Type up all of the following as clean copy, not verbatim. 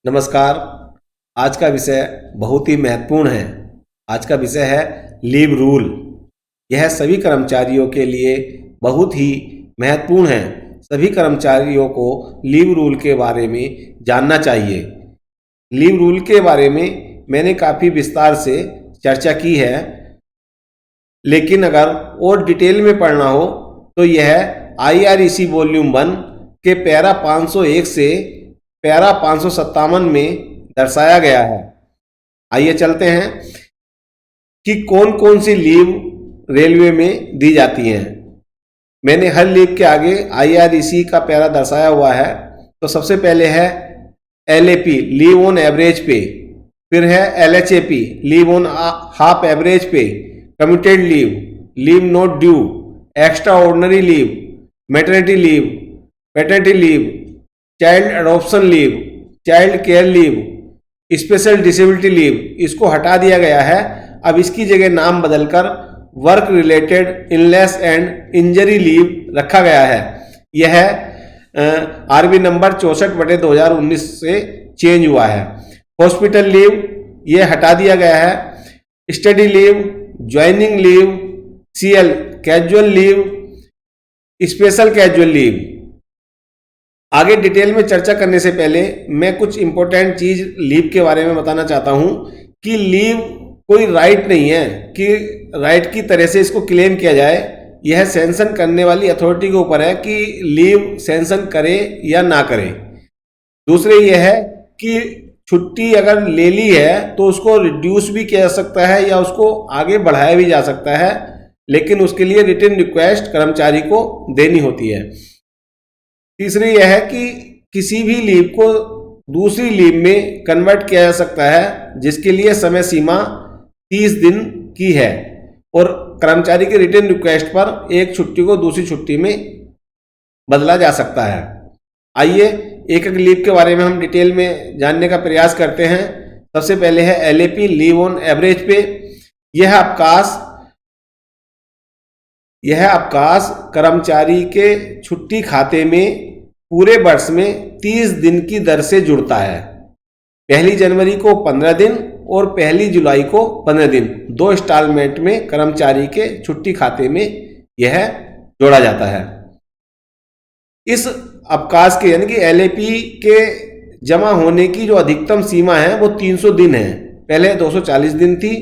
नमस्कार। आज का विषय बहुत ही महत्वपूर्ण है। आज का विषय है लीव रूल। यह सभी कर्मचारियों के लिए बहुत ही महत्वपूर्ण है। सभी कर्मचारियों को लीव रूल के बारे में जानना चाहिए। लीव रूल के बारे में मैंने काफ़ी विस्तार से चर्चा की है, लेकिन अगर और डिटेल में पढ़ना हो तो यह IREC वॉल्यूम 1 के पैरा 501 से पैरा 557 में दर्शाया गया है। आइए चलते हैं कि कौन कौन सी लीव रेलवे में दी जाती हैं। मैंने हर लीव के आगे IREC का पैरा दर्शाया हुआ है। तो सबसे पहले है LAP, लीव ऑन एवरेज पे, फिर है LHAP, leave on half average pay, committed leave, leave not due, extraordinary leave, maternity leave, paternity leave, child adoption leave, child care leave, special disability leave, इसको हटा दिया गया है। अब इसकी जगह नाम बदलकर work related illness and injury leave रखा गया है। यह RB नंबर 64/2019 से चेंज हुआ है। हॉस्पिटल लीव ये हटा दिया गया है। Study leave, joining leave, CL casual leave, special casual leave. आगे डिटेल में चर्चा करने से पहले मैं कुछ इंपॉर्टेंट चीज लीव के बारे में बताना चाहता हूं कि लीव कोई राइट नहीं है कि राइट की तरह से इसको क्लेम किया जाए। यह सैंक्शन करने वाली अथॉरिटी के ऊपर है कि लीव सैंक्शन करे या ना करे। दूसरे यह है कि छुट्टी अगर ले ली है तो उसको रिड्यूस भी किया जा सकता है या उसको आगे बढ़ाया भी जा सकता है, लेकिन उसके लिए रिटन रिक्वेस्ट कर्मचारी को देनी होती है। तीसरी यह है कि किसी भी लीव को दूसरी लीव में कन्वर्ट किया जा सकता है, जिसके लिए समय सीमा 30 दिन की है और कर्मचारी के रिटन रिक्वेस्ट पर एक छुट्टी को दूसरी छुट्टी में बदला जा सकता है। आइए एक एक लीव के बारे में हम डिटेल में जानने का प्रयास करते हैं। सबसे पहले है LAP, लीव ऑन एवरेज पे। यह अवकाश कर्मचारी के छुट्टी खाते में पूरे वर्ष में 30 दिन की दर से जुड़ता है। 1 जनवरी को 15 दिन और 1 जुलाई को 15 दिन, 2 इंस्टॉलमेंट में कर्मचारी के छुट्टी खाते में यह जोड़ा जाता है। इस अवकाश के यानी कि LAP के जमा होने की जो अधिकतम सीमा है वो 300 दिन है। पहले 240 दिन थी,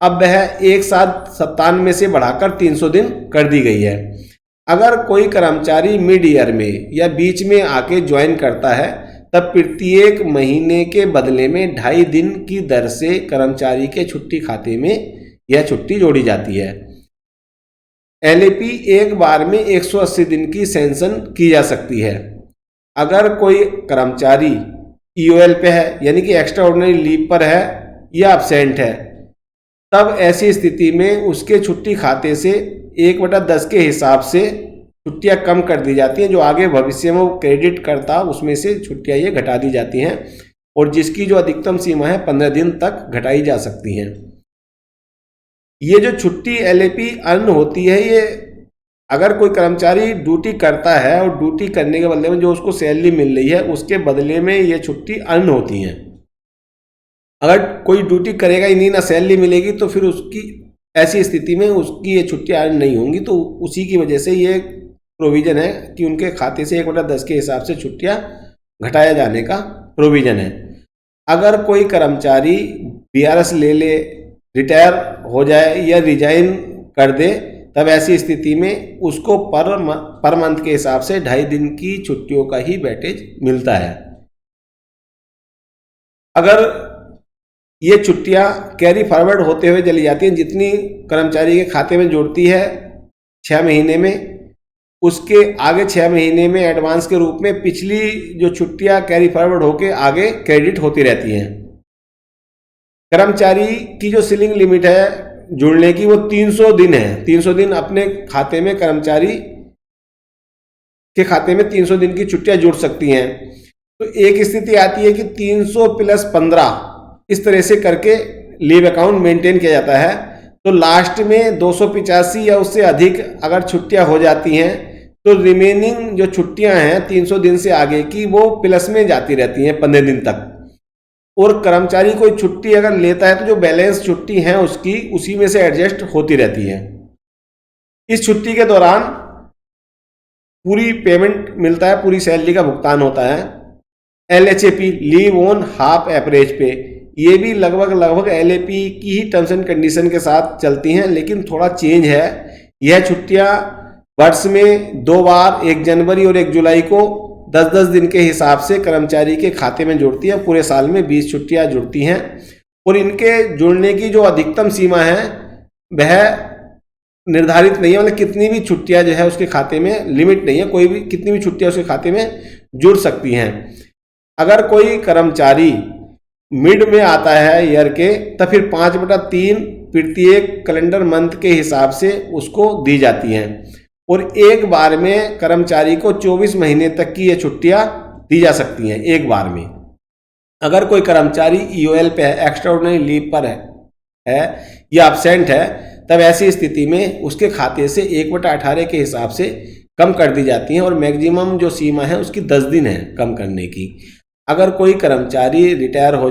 अब वह एक साथ 97 से बढ़ाकर 300 दिन कर दी गई है। अगर कोई कर्मचारी मिड ईयर में या बीच में आके ज्वाइन करता है तब प्रत्येक महीने के बदले में 2.5 दिन की दर से कर्मचारी के छुट्टी खाते में यह छुट्टी जोड़ी जाती है। LAP एक बार में 180 दिन की सैंक्शन की जा सकती है। अगर कोई कर्मचारी EOL पे है यानी कि एक्स्ट्रा ऑर्डिनरी लीव पर है या अब्सेंट है, तब ऐसी स्थिति में उसके छुट्टी खाते से 1/10 के हिसाब से छुट्टियां कम कर दी जाती हैं। जो आगे भविष्य में वो क्रेडिट करता उसमें से छुट्टियां ये घटा दी जाती हैं और जिसकी जो अधिकतम सीमा है 15 दिन तक घटाई जा सकती हैं। ये जो छुट्टी LAP अर्न होती है, ये अगर कोई कर्मचारी ड्यूटी करता है और ड्यूटी करने के बदले में जो उसको सैलरी मिल रही है उसके बदले में ये छुट्टी अर्न होती हैं। अगर कोई ड्यूटी करेगा ही नहीं, ना सैलरी मिलेगी, तो फिर उसकी ऐसी स्थिति में उसकी ये छुट्टियां अर्न नहीं होंगी। तो उसी की वजह से ये प्रोविजन है कि उनके खाते से 1/10 के हिसाब से छुट्टियां घटाया जाने का प्रोविजन है। अगर कोई कर्मचारी BRS ले, रिटायर हो जाए या रिजाइन कर दे, तब ऐसी स्थिति में उसको पर मंथ के हिसाब से 2.5 दिन की छुट्टियों का ही वेटेज मिलता है। अगर ये छुट्टियां कैरी फॉरवर्ड होते हुए चली जाती हैं, जितनी कर्मचारी के खाते में जुड़ती है 6 महीने में, उसके आगे 6 महीने में एडवांस के रूप में पिछली जो छुट्टियां कैरी फॉरवर्ड होके आगे क्रेडिट होती रहती हैं। कर्मचारी की जो सीलिंग लिमिट है जुड़ने की वो 300 दिन है। 300 दिन अपने खाते में कर्मचारी के खाते में 300 दिन की छुट्टियां जुड़ सकती हैं। तो एक स्थिति आती है कि 300 + 15 इस तरह से करके लीव अकाउंट मेंटेन किया जाता है। तो लास्ट में 285 या उससे अधिक अगर छुट्टियां हो जाती हैं तो रिमेनिंग जो छुट्टियां हैं 300 दिन से आगे की वो प्लस में जाती रहती हैं 15 दिन तक। और कर्मचारी कोई छुट्टी अगर लेता है तो जो बैलेंस छुट्टी है उसकी उसी में से एडजस्ट होती रहती है। इस छुट्टी के दौरान पूरी पेमेंट मिलता है, पूरी सैलरी का भुगतान होता है। LHAP leave on half average पे, ये भी लगभग LAP की ही टर्म्स एंड कंडीशन के साथ चलती हैं, लेकिन थोड़ा चेंज है। यह छुट्टियां वर्ष में 2 बार 1 जनवरी और 1 जुलाई को 10-10 दिन के हिसाब से कर्मचारी के खाते में जुड़ती हैं। पूरे साल में 20 छुट्टियां जुड़ती हैं और इनके जुड़ने की जो अधिकतम सीमा है वह निर्धारित नहीं है, मतलब कितनी भी छुट्टियां जो है उसके खाते में लिमिट नहीं है, कोई भी कितनी भी छुट्टियां उसके खाते में जुड़ सकती हैं। अगर कोई कर्मचारी मिड में आता है ईयर के, तो फिर 5/3 प्रत्येक कैलेंडर मंथ के हिसाब से उसको दी जाती हैं और एक बार में कर्मचारी को 24 महीने तक की ये छुट्टियां दी जा सकती हैं एक बार में। अगर कोई कर्मचारी EOL पे है, एक्स्ट्राऑर्डिनरी लीव पर है या एब्सेंट है, तब ऐसी स्थिति में उसके खाते से 1/18 के हिसाब से कम कर दी जाती हैं और मैक्सिमम जो सीमा है उसकी 10 दिन है कम करने की। अगर कोई कर्मचारी रिटायर हो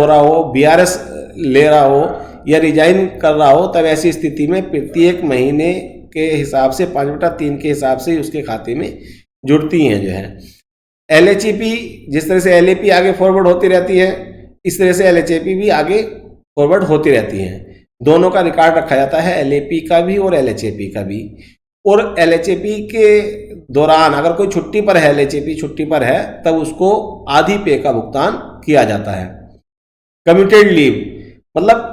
रहा हो, BRS ले रहा हो या रिजाइन कर रहा हो, तब ऐसी स्थिति में प्रत्येक महीने के हिसाब से 5/3 के हिसाब से उसके खाते में जुड़ती हैं जो है। LHAP, जिस तरह से LAP आगे फॉरवर्ड होती रहती है, इस तरह से LHAP भी आगे फॉरवर्ड होती रहती हैं। दोनों का रिकॉर्ड रखा जाता है, LAP का भी और LHAP का भी। और LHAP के दौरान अगर कोई छुट्टी पर है, LHAP छुट्टी पर है, तब उसको आधी पे का भुगतान किया जाता है। कम्यूटेड लीव मतलब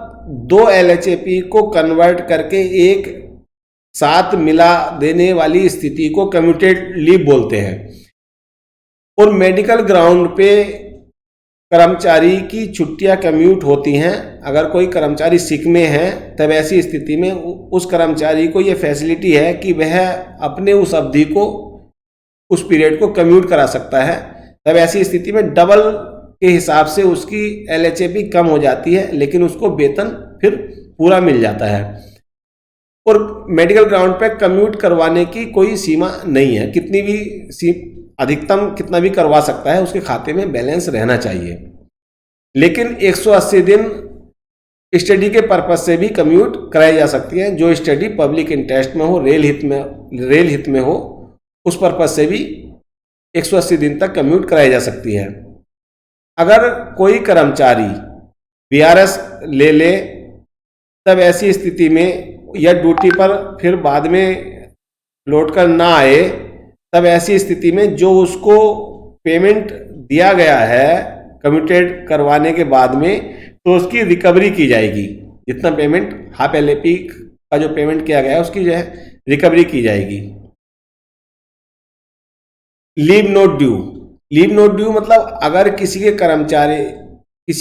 2 LHAP को कन्वर्ट करके एक साथ मिला देने वाली स्थिति को कम्यूटेड लीव बोलते हैं। और मेडिकल ग्राउंड पे कर्मचारी की छुट्टियां कम्यूट होती हैं। अगर कोई कर्मचारी सिक में है, तब ऐसी स्थिति में उस कर्मचारी को ये फैसिलिटी है कि वह अपने उस अवधि को, उस पीरियड को कम्यूट करा सकता है। तब ऐसी स्थिति में डबल के हिसाब से उसकी LHAP कम हो जाती है, लेकिन उसको वेतन फिर पूरा मिल जाता है। और मेडिकल ग्राउंड पे कम्यूट करवाने की कोई सीमा नहीं है, कितनी भी अधिकतम कितना भी करवा सकता है, उसके खाते में बैलेंस रहना चाहिए। लेकिन 180 दिन स्टडी के पर्पज से भी कम्यूट कराई जा सकती है। जो स्टडी पब्लिक इंटरेस्ट में हो, रेल हित में हो, उस पर्पज से भी 180 दिन तक कम्यूट कराई जा सकती है। अगर कोई कर्मचारी BRS ले तब ऐसी स्थिति में या ड्यूटी पर फिर बाद में लौट कर ना आए, तब ऐसी स्थिति में जो उसको पेमेंट दिया गया है कम्यूटेड करवाने के बाद में, तो उसकी रिकवरी की जाएगी। जितना पेमेंट हाफ LAP का जो पेमेंट किया गया है उसकी जो है रिकवरी की जाएगी। लीव नॉट ड्यू मतलब अगर किसी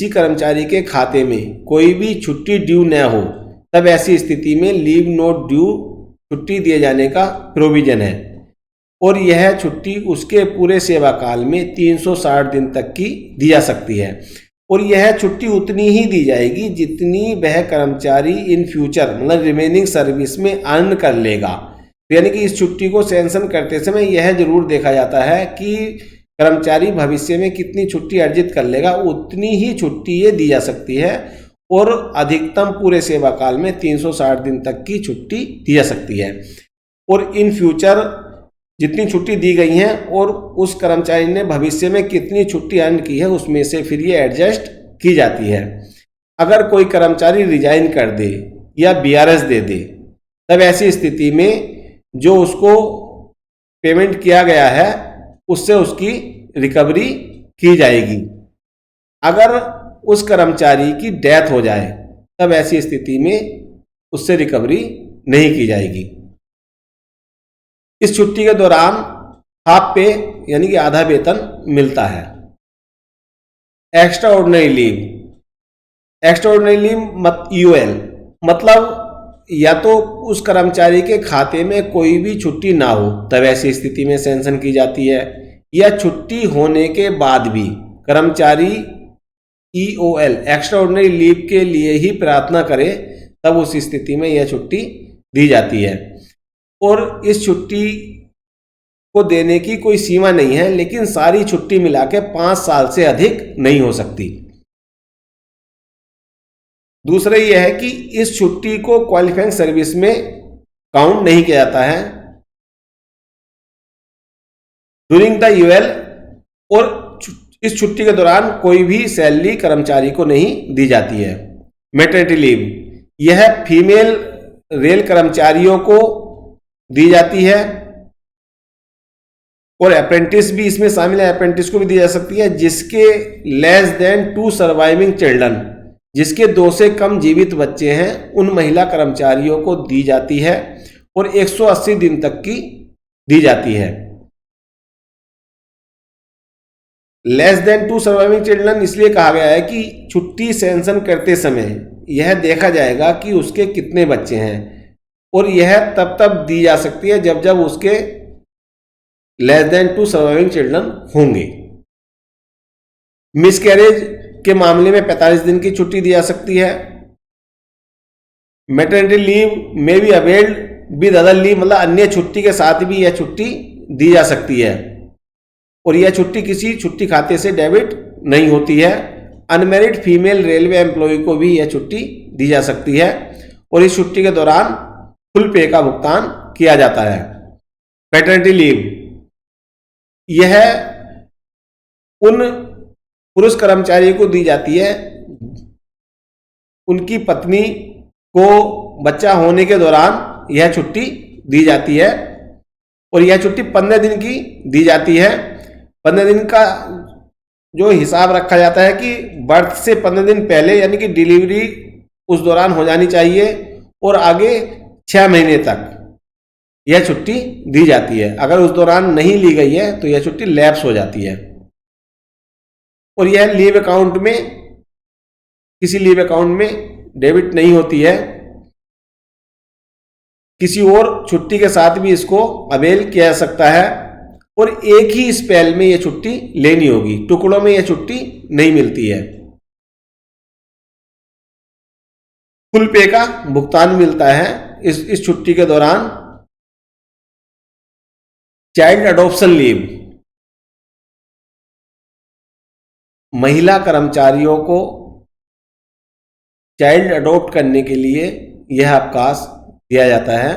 कर्मचारी के खाते में कोई भी छुट्टी ड्यू न हो, तब ऐसी स्थिति में लीव नॉट ड्यू छुट्टी दिए जाने का प्रोविजन है और यह छुट्टी उसके पूरे सेवा काल में 360 दिन तक की दी जा सकती है। और यह छुट्टी उतनी ही दी जाएगी जितनी वह कर्मचारी इन फ्यूचर मतलब रिमेनिंग सर्विस में अर्न कर लेगा। यानी कि इस छुट्टी को सैंक्शन करते समय यह जरूर देखा जाता है कि कर्मचारी भविष्य में कितनी छुट्टी अर्जित कर लेगा, उतनी ही छुट्टी ये दी जा सकती है और अधिकतम पूरे सेवा काल में 360 दिन तक की छुट्टी दी जा सकती है। और इन फ्यूचर जितनी छुट्टी दी गई हैं और उस कर्मचारी ने भविष्य में कितनी छुट्टी अर्न की है, उसमें से फिर ये एडजस्ट की जाती है। अगर कोई कर्मचारी रिजाइन कर दे या BRS दे दे, तब ऐसी स्थिति में जो उसको पेमेंट किया गया है उससे उसकी रिकवरी की जाएगी। अगर उस कर्मचारी की डेथ हो जाए, तब ऐसी स्थिति में उससे रिकवरी नहीं की जाएगी। इस छुट्टी के दौरान हाफ पे यानी कि आधा वेतन मिलता है। एक्स्ट्रा ऑर्डिनरी लीव EOL मतलब या तो उस कर्मचारी के खाते में कोई भी छुट्टी ना हो, तब ऐसी स्थिति में सैंक्शन की जाती है, या छुट्टी होने के बाद भी कर्मचारी EOL एक्स्ट्रा ऑर्डिनरी लीव के लिए ही प्रार्थना करे, तब उस स्थिति में यह छुट्टी दी जाती है। और इस छुट्टी को देने की कोई सीमा नहीं है, लेकिन सारी छुट्टी मिला के 5 साल से अधिक नहीं हो सकती। दूसरा यह है कि इस छुट्टी को क्वालिफाइंग सर्विस में काउंट नहीं किया जाता है ड्यूरिंग द यूएल, और इस छुट्टी के दौरान कोई भी सैलरी कर्मचारी को नहीं दी जाती है। मैटरनिटी लीव, यह फीमेल रेल कर्मचारियों को दी जाती है और अप्रेंटिस भी इसमें शामिल है, अप्रेंटिस को भी दी जा सकती है जिसके लेस देन 2 सर्वाइविंग चिल्ड्रन, जिसके 2 से कम जीवित बच्चे हैं, उन महिला कर्मचारियों को दी जाती है और 180 दिन तक की दी जाती है। लेस देन 2 सर्वाइविंग चिल्ड्रन इसलिए कहा गया है कि छुट्टी सैंक्शन करते समय यह देखा जाएगा कि उसके कितने बच्चे हैं, और यह तब तब दी जा सकती है जब जब उसके लेस देन 2 सर्वाइविंग चिल्ड्रन होंगे। मिसकैरेज के मामले में 45 दिन की छुट्टी दी जा सकती है। मैटरनिटी लीव में भी अवेल्ड विद अदर लीव, मतलब अन्य छुट्टी के साथ भी यह छुट्टी दी जा सकती है और यह छुट्टी किसी छुट्टी खाते से डेबिट नहीं होती है। अनमेरिड फीमेल रेलवे एम्प्लॉय को भी यह छुट्टी दी जा सकती है और इस छुट्टी के दौरान फुल पे का भुगतान किया जाता है। पैटर्निटी लीव, यह उन पुरुष कर्मचारी को दी जाती है उनकी पत्नी को बच्चा होने के दौरान यह छुट्टी दी जाती है और यह छुट्टी 15 दिन की दी जाती है। 15 दिन का जो हिसाब रखा जाता है कि बर्थ से 15 दिन पहले यानी कि डिलीवरी उस दौरान हो जानी चाहिए और आगे 6 महीने तक यह छुट्टी दी जाती है। अगर उस दौरान नहीं ली गई है तो यह छुट्टी लैप्स हो जाती है और यह लीव अकाउंट में, किसी लीव अकाउंट में डेबिट नहीं होती है। किसी और छुट्टी के साथ भी इसको अवेल किया जा सकता है और एक ही स्पेल में यह छुट्टी लेनी होगी, टुकड़ों में यह छुट्टी नहीं मिलती है। फुल पे का भुगतान मिलता है इस छुट्टी के दौरान। चाइल्ड अडॉप्शन लीव, महिला कर्मचारियों को चाइल्ड अडॉप्ट करने के लिए यह अवकाश दिया जाता है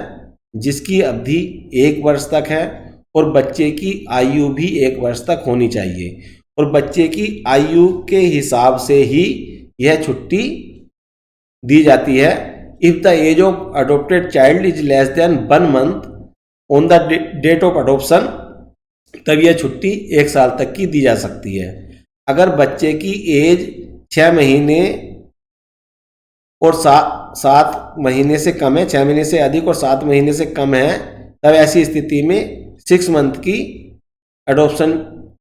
जिसकी अवधि 1 वर्ष तक है और बच्चे की आयु भी 1 वर्ष तक होनी चाहिए और बच्चे की आयु के हिसाब से ही यह छुट्टी दी जाती है। If the age of adopted child is less than 1 month on the date of adoption, तब यह छुट्टी 1 साल तक की दी जा सकती है। अगर बच्चे की एज 6 महीने और 7 महीने से कम है, 6 महीने से अधिक और 7 महीने से कम है, तब ऐसी स्थिति में 6 मंथ की अडॉप्शन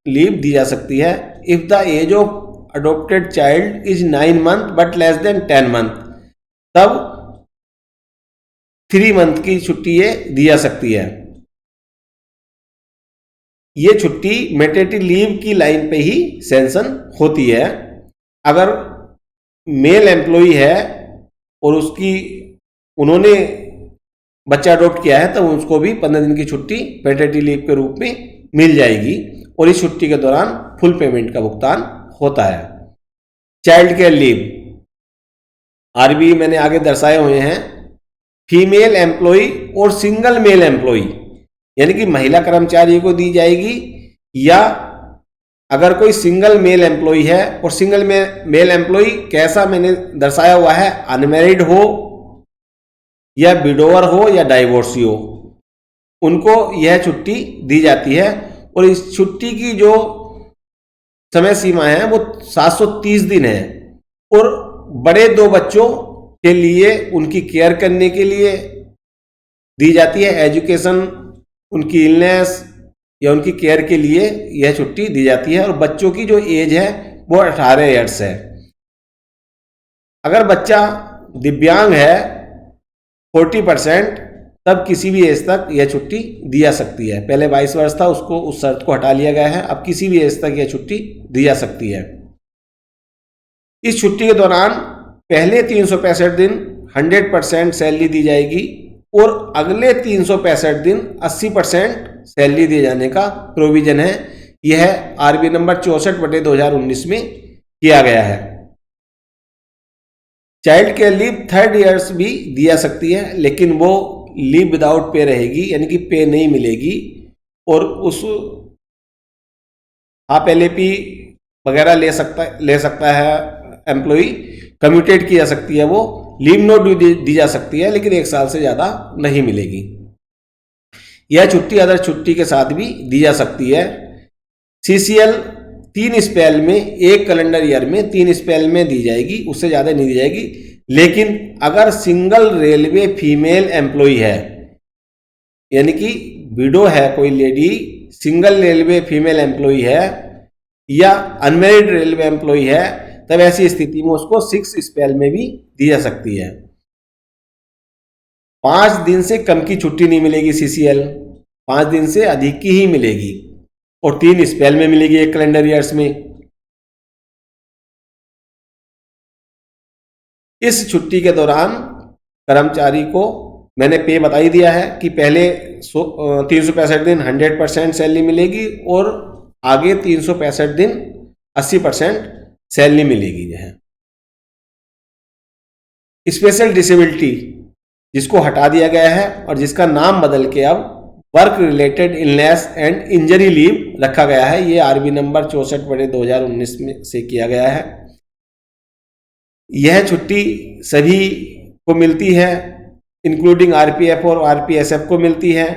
लीव दी जा सकती है। If the age of adopted child is 9 month but less than 10 month, तब 3 मंथ की छुट्टी ये दी जा सकती है। ये छुट्टी मैटरनिटी लीव की लाइन पे ही सैंक्शन होती है। अगर मेल एम्प्लॉई है और उन्होंने बच्चा अडॉप्ट किया है तो उसको भी 15 दिन की छुट्टी पैटर्निटी लीव के रूप में मिल जाएगी और इस छुट्टी के दौरान फुल पेमेंट का भुगतान होता है। चाइल्ड केयर लीव, आरबी मैंने आगे दर्शाए हुए हैं। फीमेल एम्प्लॉई और सिंगल मेल एम्प्लॉई, यानी कि महिला कर्मचारी को दी जाएगी या अगर कोई सिंगल मेल एम्प्लॉई है, और सिंगल मेल एम्प्लॉई कैसा मैंने दर्शाया हुआ है, अनमैरिड हो या विडोवर हो या डाइवोर्सी हो, उनको यह छुट्टी दी जाती है और इस छुट्टी की जो समय सीमा है वो 730 दिन है और बड़े 2 बच्चों के लिए उनकी केयर करने के लिए दी जाती है। एजुकेशन, उनकी इलनेस या उनकी केयर के लिए यह छुट्टी दी जाती है और बच्चों की जो एज है वो 18 ईयर्स है। अगर बच्चा दिव्यांग है 40%, तब किसी भी एज तक यह छुट्टी दी जा सकती है। पहले 22 वर्ष था, उसको उस शर्त को हटा लिया गया है, अब किसी भी एज तक यह छुट्टी दी जा सकती है। इस छुट्टी के दौरान पहले 365 दिन 100% सैलरी दी जाएगी और अगले 365 दिन 80% सैलरी दिए जाने का प्रोविजन है। यह आरबी नंबर 64/2019 में किया गया है। Child care leave 3rd years भी दी जा सकती है, लेकिन वो लीव विदाउट पे रहेगी, यानी कि पे नहीं मिलेगी, और उस हाफ LAP वगैरह ले सकता है एम्प्लॉई, कम्यूटेट की जा सकती है, वो लीव नोट दी जा सकती है, लेकिन 1 साल से ज़्यादा नहीं मिलेगी। यह छुट्टी अदर छुट्टी के साथ भी दी जा सकती है। CCL 3 स्पेल में, 1 कैलेंडर ईयर में 3 स्पेल में दी जाएगी, उससे ज़्यादा नहीं दी जाएगी। लेकिन अगर सिंगल रेलवे फीमेल एम्प्लॉई है, यानी कि विडो है कोई lady, single railway female employee है या अनमेरिड रेलवे एम्प्लॉई है, तब ऐसी स्थिति में उसको 6 स्पेल में भी दी जा सकती है। 5 दिन से कम की छुट्टी नहीं मिलेगी CCL, 5 दिन से अधिक की ही मिलेगी, और 3 स्पेल में मिलेगी 1 कैलेंडर ईयर्स में। इस छुट्टी के दौरान कर्मचारी को मैंने पे बता ही दिया है कि पहले 365 दिन 100% सैलरी मिलेगी, और आगे 365 दिन 80% सैलरी मिलेगी। जो है स्पेशल डिसेबिलिटी, जिसको हटा दिया गया है और जिसका नाम बदल के अब work related illness and injury leave रखा गया है, ये RB नंबर 64/2019 में से किया गया है। यह छुट्टी सभी को मिलती है, इंक्लूडिंग RPF और RPSF को मिलती है,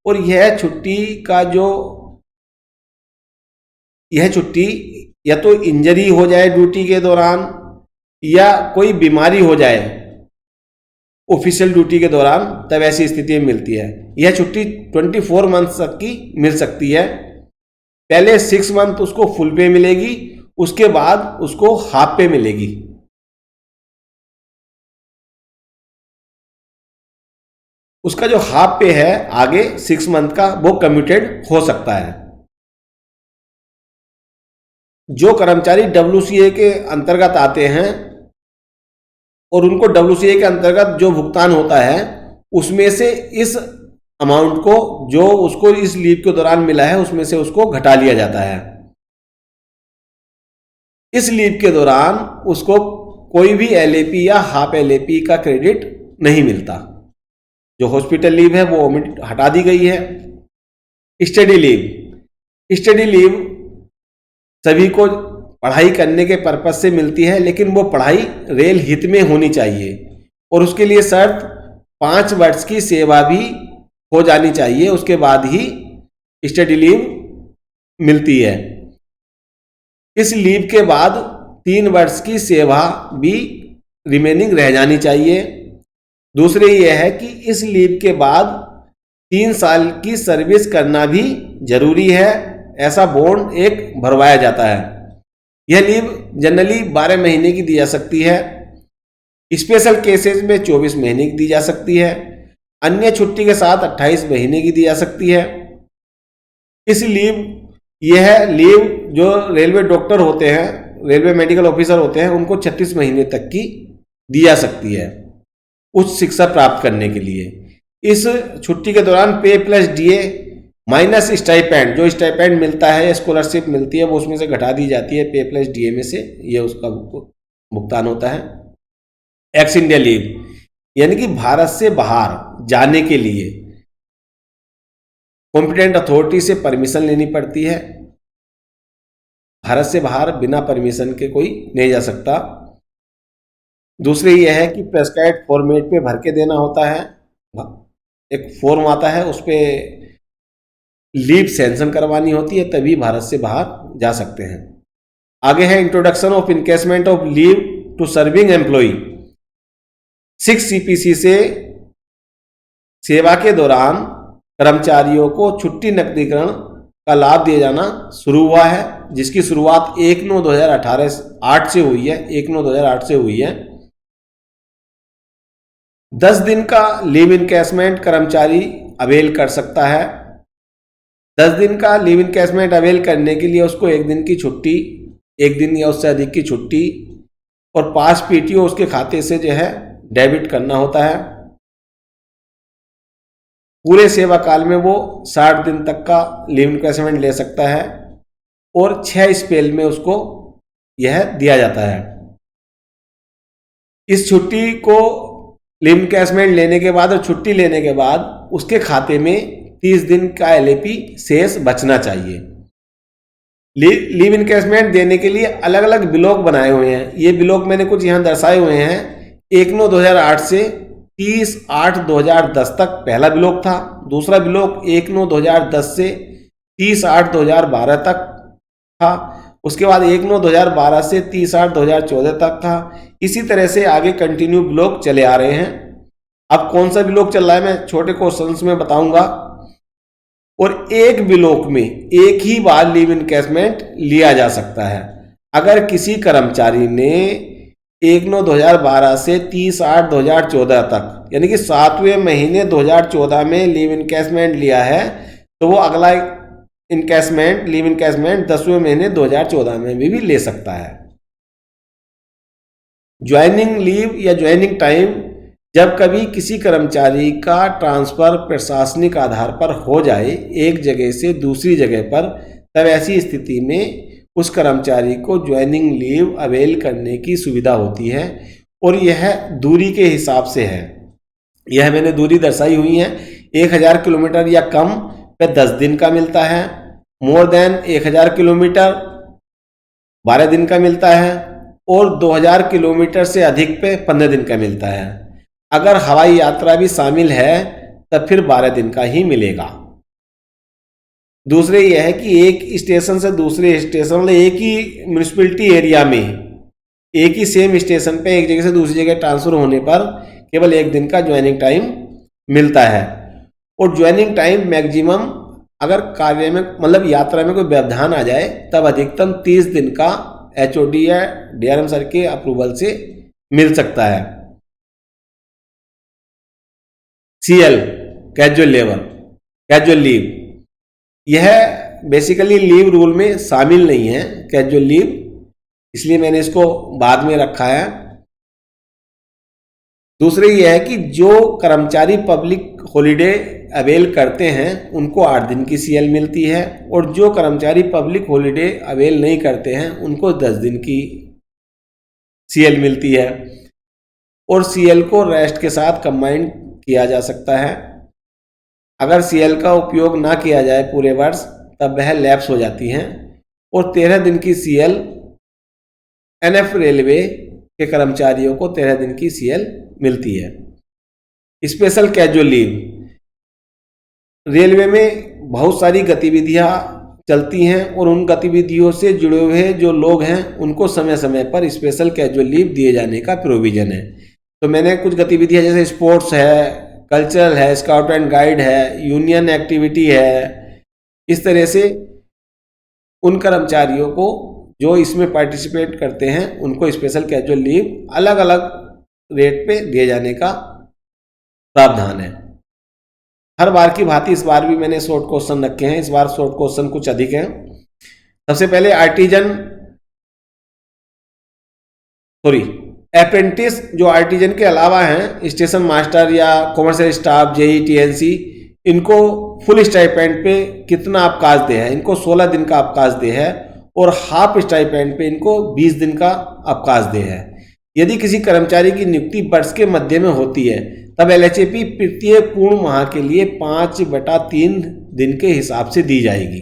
और यह छुट्टी या तो इंजरी हो जाए ड्यूटी के दौरान, या कोई बीमारी हो जाए ऑफिशियल ड्यूटी के दौरान, तब ऐसी स्थिति में मिलती है। यह छुट्टी 24 मंथ तक की मिल सकती है। पहले 6 मंथ उसको फुल पे मिलेगी, उसके बाद उसको हाफ पे मिलेगी। उसका जो हाफ पे है आगे 6 मंथ का, वो कम्यूटेड हो सकता है। जो कर्मचारी WCA के अंतर्गत आते हैं और उनको WCA के अंतर्गत जो भुगतान होता है, उसमें से इस अमाउंट को जो उसको इस लीव के दौरान मिला है, उसमें से उसको घटा लिया जाता है। इस लीव के दौरान उसको कोई भी LAP या हाफ LAP का क्रेडिट नहीं मिलता। जो हॉस्पिटल लीव है वो हटा दी गई है। स्टडी लीव सभी को पढ़ाई करने के पर्पज से मिलती है, लेकिन वो पढ़ाई रेल हित में होनी चाहिए, और उसके लिए शर्त 5 वर्ष की सेवा भी हो जानी चाहिए, उसके बाद ही स्टडी लीव मिलती है। इस लीव के बाद 3 वर्ष की सेवा भी रिमेनिंग रह जानी चाहिए। दूसरी यह है कि इस लीव के बाद 3 साल की सर्विस करना भी जरूरी है, ऐसा बॉन्ड एक भरवाया जाता है। यह लीव जनरली 12 महीने की दी जा सकती है, स्पेशल केसेस में 24 महीने की दी जा सकती है, अन्य छुट्टी के साथ 28 महीने की दी जा सकती है। यह लीव जो रेलवे डॉक्टर होते हैं, रेलवे मेडिकल ऑफिसर होते हैं, उनको 36 महीने तक की दी जा सकती है उच्च शिक्षा प्राप्त करने के लिए। इस छुट्टी के दौरान पे प्लस DA माइनस स्टाइपेंड, जो स्टाइपेंड मिलता है या स्कॉलरशिप मिलती है, वो उसमें से घटा दी जाती है, पे प्लस DA में से ये उसका भुगतान होता है। एक्स इंडिया लीव, यानी कि भारत से बाहर जाने के लिए कॉम्पिटेंट अथॉरिटी से परमिशन लेनी पड़ती है। भारत से बाहर बिना परमिशन के कोई नहीं जा सकता। दूसरी यह है कि प्रेस्क्राइब्ड फॉर्मेट पे भर के देना होता है, एक फॉर्म आता है, उस पर लीव सैंक्शन करवानी होती है, तभी भारत से बाहर जा सकते हैं। आगे है introduction of encashment of leave to serving employee. 6 CPC से सेवा के दौरान कर्मचारियों को छुट्टी नकदीकरण का लाभ दिया जाना शुरू हुआ है, जिसकी शुरुआत 1/9/2008 से हुई है, 1/9/2008 से हुई है। 10 दिन का लीव इनकेसमेंट कर्मचारी अवेल कर सकता है। 10 दिन का लीव इनकेसमेंट अवेल करने के लिए उसको 1 दिन की छुट्टी, 1 दिन या उससे अधिक की छुट्टी और 5 PTO उसके खाते से जो है डेबिट करना होता है। पूरे सेवा काल में वो 60 दिन तक का लीव इनकेसमेंट ले सकता है, और 6 स्पेल में उसको यह दिया जाता है। इस छुट्टी को लीव इनकैशमेंट लेने के बाद और छुट्टी लेने के बाद उसके खाते में 30 दिन का LAP शेष बचना चाहिए। लीव इनकैशमेंट देने के लिए अलग अलग ब्लॉक बनाए हुए हैं। ये ब्लॉक मैंने कुछ यहाँ दर्शाए हुए हैं। 1/9/2008 से 30/8/2010 तक पहला ब्लॉक था। दूसरा ब्लॉक 1/9/2010 से 30/8/2012 तक था। उसके बाद 1/9/2012 से 30/8/2014 तक था। इसी तरह से आगे कंटिन्यू ब्लॉक चले आ रहे हैं। अब कौन सा ब्लॉक चल रहा है मैं छोटे क्वेश्चंस में बताऊंगा। और एक ब्लॉक में एक ही बार लीव इनकैशमेंट लिया जा सकता है। अगर किसी कर्मचारी ने 1/9/2012 से 30/8/2014 तक यानी कि 7वें महीने 2014 में लीव इनकैशमेंट लिया है तो वो अगला लीव इनकैशमेंट 10वें महीने 2014 में भी ले सकता है। ज्वाइनिंग लीव या ज्वाइनिंग टाइम, जब कभी किसी कर्मचारी का ट्रांसफर प्रशासनिक आधार पर हो जाए एक जगह से दूसरी जगह पर, तब ऐसी स्थिति में उस कर्मचारी को ज्वाइनिंग लीव अवेल करने की सुविधा होती है और यह दूरी के हिसाब से है। यह मैंने दूरी दर्शाई हुई है। 1000 किलोमीटर या कम पे 10 दिन का मिलता है। मोर देन 1000 किलोमीटर 12 दिन का मिलता है और 2000 किलोमीटर से अधिक पे 15 दिन का मिलता है। अगर हवाई यात्रा भी शामिल है तब फिर 12 दिन का ही मिलेगा। दूसरे यह है कि एक स्टेशन से दूसरे स्टेशन, मतलब एक ही म्यूनिसिपैलिटी एरिया में एक ही सेम स्टेशन पे एक जगह से दूसरी जगह ट्रांसफर होने पर केवल 1 दिन का ज्वाइनिंग टाइम मिलता है। और ज्वाइनिंग टाइम मैक्सिमम अगर कार्य में मतलब यात्रा में कोई व्यवधान आ जाए तब अधिकतम 30 दिन का HOD या DRM सर के अप्रूवल से मिल सकता है। CL कैजुअल लीव, यह बेसिकली लीव रूल में शामिल नहीं है कैजुअल लीव, इसलिए मैंने इसको बाद में रखा है। दूसरे यह है कि जो कर्मचारी पब्लिक हॉलिडे अवेल करते हैं उनको 8 दिन की CL मिलती है और जो कर्मचारी पब्लिक हॉलिडे अवेल नहीं करते हैं उनको 10 दिन की CL मिलती है। और CL को रेस्ट के साथ कंबाइन किया जा सकता है। अगर CL का उपयोग ना किया जाए पूरे वर्ष तब वह लैप्स हो जाती हैं और 13 दिन की CL NF रेलवे के कर्मचारियों को 13 दिन की CL मिलती है। स्पेशल कैजुअल लीव, रेलवे में बहुत सारी गतिविधियां चलती हैं और उन गतिविधियों से जुड़े हुए जो लोग हैं उनको समय समय पर स्पेशल कैजुअल लीव दिए जाने का प्रोविजन है। तो मैंने कुछ गतिविधियां जैसे स्पोर्ट्स है, कल्चरल है, स्काउट एंड गाइड है, यूनियन एक्टिविटी है, इस तरह से उन कर्मचारियों को जो इसमें पार्टिसिपेट करते हैं उनको स्पेशल कैजुअल लीव अलग अलग रेट पे दिए जाने का प्रावधान है। हर बार की भांति इस बार भी मैंने शॉर्ट क्वेश्चन रखे हैं। इस बार शॉर्ट क्वेश्चन कुछ अधिक हैं। सबसे पहले अप्रेंटिस जो आर्टिजन के अलावा हैं, स्टेशन मास्टर या कॉमर्शियल स्टाफ, JEE TNC, इनको फुल स्टाइपेंड पे कितना अवकाश दे है? इनको 16 दिन का अवकाश दे है और हाफ स्टाइपेंड पे इनको 20 दिन का अवकाश दे है। यदि किसी कर्मचारी की नियुक्ति वर्ष के मध्य में होती है तब LHAP प्रत्येक पूर्ण माह के लिए 5/3 दिन के हिसाब से दी जाएगी।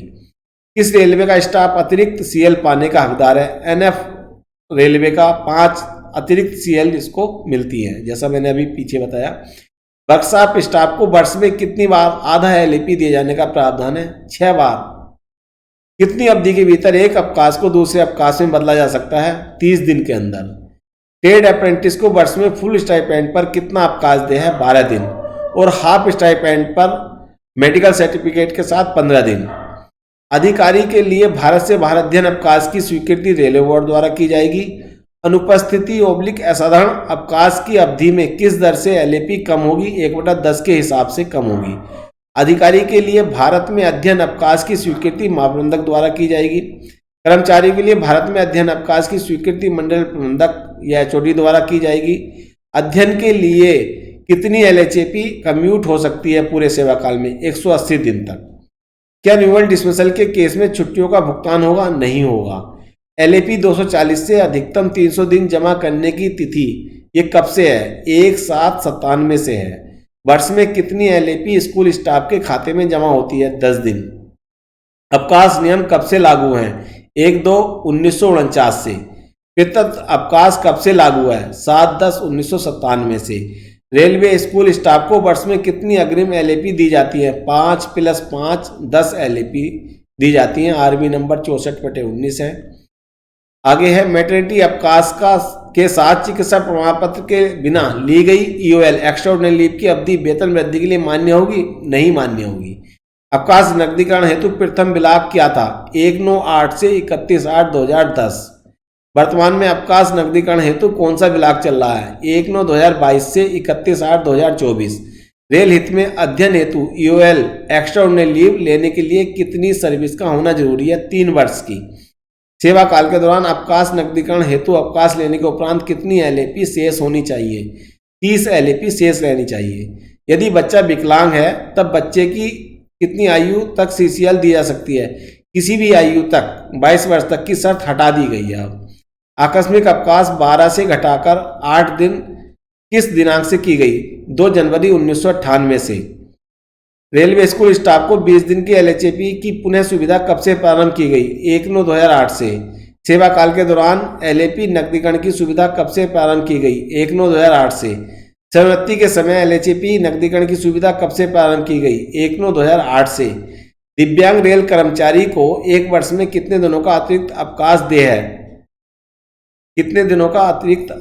इस रेलवे का स्टाफ अतिरिक्त CL पाने का हकदार है। NF रेलवे का 5 अतिरिक्त CL इसको मिलती है, जैसा मैंने अभी पीछे बताया। वर्कशॉप स्टाफ को वर्ष में कितनी बार आधा LAP दिए जाने का प्रावधान है? 6 बार। कितनी अवधि के भीतर एक अवकाश को दूसरे अवकाश में बदला जा सकता है? 30 दिन के अंदर। ट्रेड अप्रेंटिस को वर्ष में फुल स्टाइपेंड पर कितना अवकाश दे है? 12 दिन और हाफ स्टाइपेंड पर मेडिकल सर्टिफिकेट के साथ 15 दिन। अधिकारी के लिए भारत से बाहर अध्ययन अवकाश की स्वीकृति रेलवे बोर्ड द्वारा की जाएगी। अनुपस्थिति असाधारण अवकाश की अवधि में किस दर से LAP कम होगी? 1/10 के हिसाब से कम होगी। अधिकारी के लिए भारत में अध्ययन अवकाश की स्वीकृति महाप्रबंधक द्वारा की जाएगी। कर्मचारी के लिए भारत में अध्ययन अवकाश की स्वीकृति मंडल प्रबंधक या HOD द्वारा की जाएगी। अध्ययन के लिए कितनी LHAP कम्यूट हो सकती है पूरे सेवा काल में? 180 दिन तक। क्या रिन्यूअल डिसमिसल के केस में छुट्टियों का भुगतान होगा? नहीं होगा। LAP 240 से अधिकतम 300 दिन जमा करने की तिथि ये कब से है? 1/7/97 से है। वर्ष में कितनी LAP स्कूल स्टाफ के खाते में जमा होती है? 10 दिन। अवकाश नियम कब से लागू हैं? 1/2/1949 से। पितृत्व अवकाश कब से लागू है? 7/10/1997 से। रेलवे स्कूल स्टाफ को वर्ष में कितनी अग्रिम LAP दी जाती है? 5 + 5 10 LAP दी जाती हैं। RB नंबर 64/19 है। आगे है मैटरनिटी अवकाश के साथ चिकित्सा प्रमाण पत्र के बिना ली गई EOL एक्स्ट्राऑर्डिनरी लीव की अवधि वेतन वृद्धि के लिए मान्य होगी? नहीं मान्य होगी। अवकाश नकदीकरण हेतु प्रथम विलाप क्या था? 1/9/8 से 31/8/2010। वर्तमान में अवकाश नकदीकरण हेतु कौन सा विलाप चल रहा है? 1/9/2022 से 31/8/2024। रेल हित में अध्ययन हेतु EOL एक्स्ट्राऑर्डिनरी लीव लेने के लिए कितनी सर्विस का होना जरूरी है? 3 वर्ष की। सेवा काल के दौरान अवकाश नकदीकरण हेतु अवकाश लेने के उपरांत कितनी LAP शेष होनी चाहिए? 30 LAP शेष रहनी चाहिए। यदि बच्चा विकलांग है तब बच्चे की कितनी आयु तक CCL दी जा सकती है? किसी भी आयु तक। 22 वर्ष तक की शर्त हटा दी गई है। अब आकस्मिक अवकाश 12 से घटाकर 8 दिन किस दिनांक से की गई? 2 जनवरी 1998 से। रेलवे स्कूल स्टाफ को 20 दिन की LHAP की पुनः सुविधा कब से प्रारंभ की गई? 1/9/2008 से। सेवा काल के दौरान LAP नकदीकरण की सुविधा कब से प्रारंभ की गई? 1/9/2008 से। सेवानिवृत्ति के समय LHAP नकदीकरण की सुविधा कब से प्रारंभ की गई? 1/9/2008 से। दिव्यांग रेल कर्मचारी को एक वर्ष में कितने दिनों का अतिरिक्त अवकाश देय है? कितने दिनों का अतिरिक्त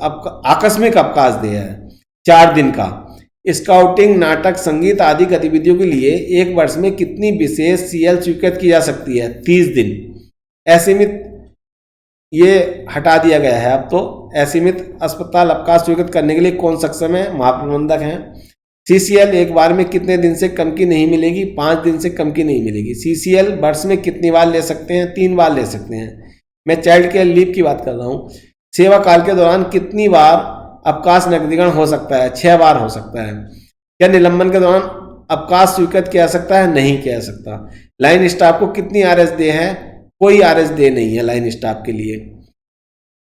आकस्मिक अवकाश देय है? 4 दिन का। स्काउटिंग, नाटक, संगीत आदि गतिविधियों के लिए एक वर्ष में कितनी विशेष CL स्वीकृत की जा सकती है? 30 दिन। असीमित ये हटा दिया गया है अब तो। असीमित अस्पताल अवकाश स्वीकृत करने के लिए कौन सक्षम है? महाप्रबंधक हैं। CCL एक बार में कितने दिन से कम की नहीं मिलेगी? 5 दिन से कम की नहीं मिलेगी। CCL वर्ष में कितनी बार ले सकते हैं? 3 बार ले सकते हैं। मैं चाइल्ड केयर लीव की बात कर रहा हूँ। सेवा काल के दौरान कितनी बार अवकाश नकदीकरण हो सकता है? 6 बार हो सकता है। क्या निलंबन के दौरान अवकाश स्वीकृत किया जा सकता है? नहीं किया जा सकता। लाइन स्टाफ को कितनी RS दे है? कोई RS दे नहीं है लाइन स्टाफ के लिए।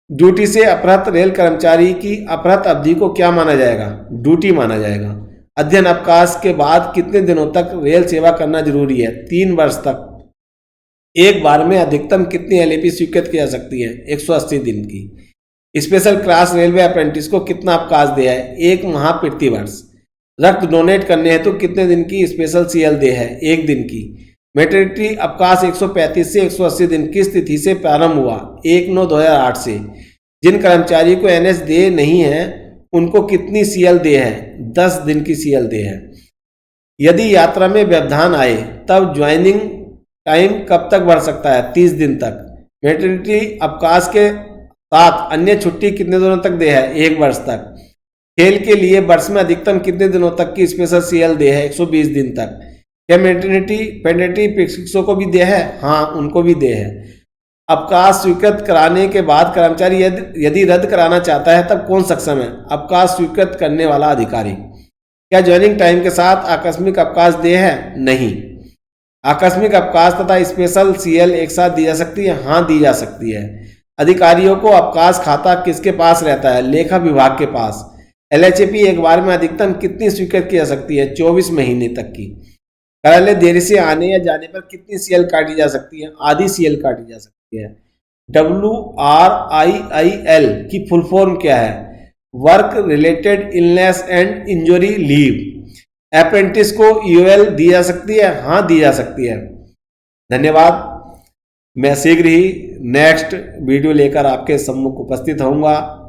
ड्यूटी से अपहृत रेल कर्मचारी की अपहृत अवधि को क्या माना जाएगा? ड्यूटी माना जाएगा। अध्ययन अवकाश के बाद कितने दिनों तक रेल सेवा करना जरूरी है? 3 वर्ष तक। एक बार में अधिकतम कितनी LAP स्वीकृत की जा सकती है? 180 दिन की। स्पेशल क्लास रेलवे अप्रेंटिस को कितना अवकाश दिया है? 1 माह प्रति वर्ष। रक्त डोनेट करने हेतु तो कितने दिन की स्पेशल CL दे है? 1 दिन की। मैटरनिटी अवकाश 135 से 180 दिन किस तिथि से प्रारंभ हुआ? 1/9/2008 से। जिन कर्मचारी को NS दे नहीं है उनको कितनी CL दे है? 10 दिन की CL दे है। यदि यात्रा में व्यवधान आए तब ज्वाइनिंग टाइम कब तक बढ़ सकता है? 30 दिन तक। मैटरनिटी अवकाश के साथ अन्य छुट्टी कितने दिनों तक दे है? 1 वर्ष तक। खेल के लिए वर्ष में अधिकतम कितने दिनों तक की स्पेशल CL दे है? 120 दिन तक। क्या मैटरनिटी पेटर्निटी प्रशिक्षकों को भी दे है? हाँ, उनको भी दे है। अवकाश स्वीकृत कराने के बाद कर्मचारी यदि रद्द कराना चाहता है तब कौन सक्षम है? अवकाश स्वीकृत करने वाला अधिकारी। क्या ज्वाइनिंग टाइम के साथ आकस्मिक अवकाश दे है? नहीं। आकस्मिक अवकाश तथा स्पेशल CL एक साथ दी जा सकती है? हाँ, दी जा सकती है। अधिकारियों को अवकाश खाता किसके पास रहता है? लेखा विभाग के पास। LHAP एक बार में अधिकतम कितनी स्वीकृत की जा सकती है? 24 महीने तक की। कार्यालय देरी से आने या जाने पर कितनी CL काटी जा सकती है? आधी CL काटी जा सकती है। WRIIL की फुल फॉर्म क्या है? Work related illness and injury leave. Apprentice को EOL दी जा सकती है? हाँ, दी जा सकती है। धन्यवाद। मैं शीघ्र ही नेक्स्ट वीडियो लेकर आपके सम्मुख उपस्थित होऊंगा।